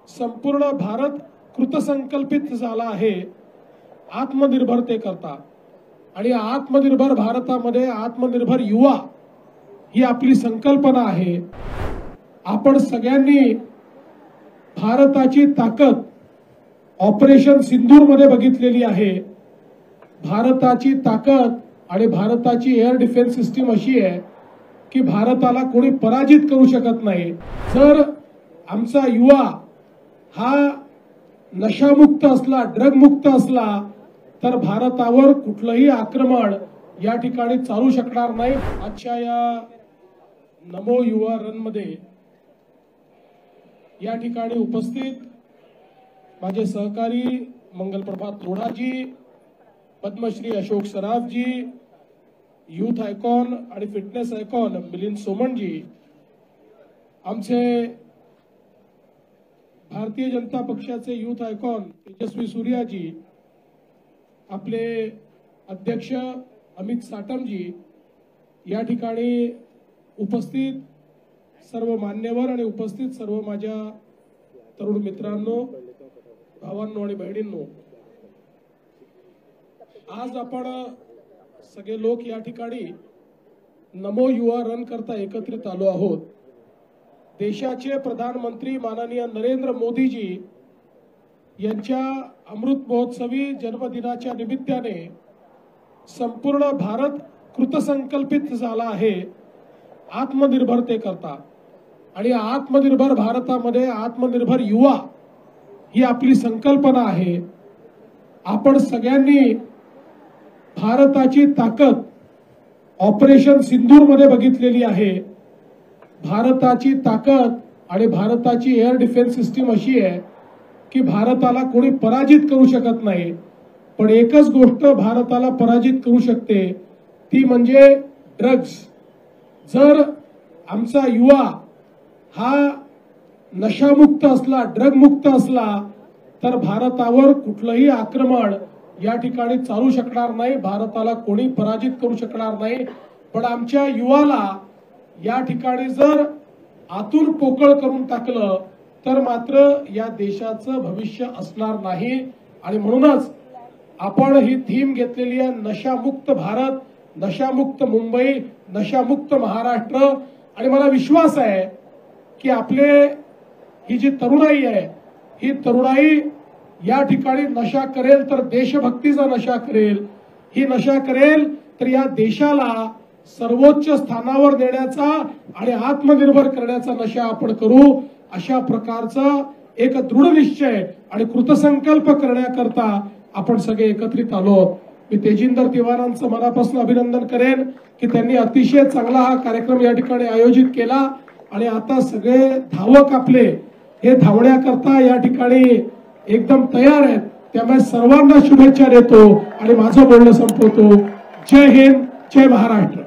संपूर्ण भारत कृतसंकल्पित झाला आहे आत्मनिर्भरतेकरता। आणि आत्मनिर्भर भारतामध्ये आत्मनिर्भर युवा ही आपली संकल्पना आहे। आपण सगळ्यांनी भारताची ताकद ऑपरेशन सिंदूर मध्ये बघितलेली आहे। भारताची ताकद आणि भारताची एअर डिफेन्स सिस्टीम अशी आहे की भारताला कोणी पराजित करू शकत नाही। जर आमचा युवा हा नशामुक्त असला, ड्रग मुक्त असला तर भारतावर कुठलंही आक्रमण या ठिकाणी चालू शकणार नाही। आजच्या या नमो युवा रन मध्ये या ठिकाणी उपस्थित माझे सहकारी मंगलप्रभात लोढाजी, पद्मश्री अशोक सराफजी, यूथ आयकॉन आणि फिटनेस आयकॉन मिलिंद सोमणजी, आमचे भारतीय जनता पक्षाचे यूथ आयकॉन तेजस्वी सूर्याजी, आपले अध्यक्ष अमित साटमजी, या ठिकाणी उपस्थित सर्व मान्यवर आणि उपस्थित सर्व माझ्या तरुण मित्रांनो, भावांनो आणि बहिणींनो, आज आपण सगळे लोक या ठिकाणी नमो युवा रन करता एकत्रित आलो आहोत। देशाचे प्रधानमंत्री माननीय नरेंद्र मोदीजी यांच्या अमृत महोत्सवी जन्मदिनाच्या निमित्ताने संपूर्ण भारत कृतसंकल्पित झाला आहे आत्मनिर्भरतेकरता। आणि आत्मनिर्भर भारतामध्ये आत्मनिर्भर युवा ही आपली संकल्पना आहे। आपण सगळ्यांनी भारताची ताकद ऑपरेशन सिंदूर मध्ये बघितलेली आहे। भारताची ताकद आणि भारताची एअर डिफेन्स सिस्टीम अशी आहे की भारताला कोणी पराजित करू शकत नाही। पण एकच गोष्ट भारताला पराजित करू शकते, ती म्हणजे ड्रग्ज। जर आमचा युवा हा नशामुक्त असला, ड्रग मुक्त असला तर भारतावर कुठलंही आक्रमण या ठिकाणी चालू शकणार नाही, भारताला कोणी पराजित करू शकणार नाही। पण आमच्या युवाला या ठिकाणी जर आतून पोकळ करून टाकलं तर मात्र या देशाचं भविष्य असणार नाही। आणि म्हणूनच आपण ही थीम घेतलेली आहे, नशामुक्त भारत, नशामुक्त मुंबई, नशामुक्त महाराष्ट्र। आणि मला विश्वास आहे की आपले ही जी तरुणाई आहे, ही तरुणाई या ठिकाणी नशा करेल तर देशभक्तीचा नशा करेल, ही नशा करेल तर या देशाला सर्वोच्च स्थानावर नेण्याचा आणि आत्मनिर्भर करण्याचा नशा आपण करू। अशा प्रकारचा एक दृढ निश्चय आणि कृतसंकल्प करण्याकरता आपण सगळे एकत्रित आलो। मी तेजिंदर तिवारांचं मनापासून अभिनंदन करेन की त्यांनी अतिशय चांगला हा कार्यक्रम या ठिकाणी आयोजित केला। आणि आता सगळे धावक आपले हे धावण्याकरता या ठिकाणी एकदम तयार आहेत। त्यामुळे सर्वांना शुभेच्छा देतो आणि माझं बोलणं संपवतो। जय हिंद, जय महाराष्ट्र।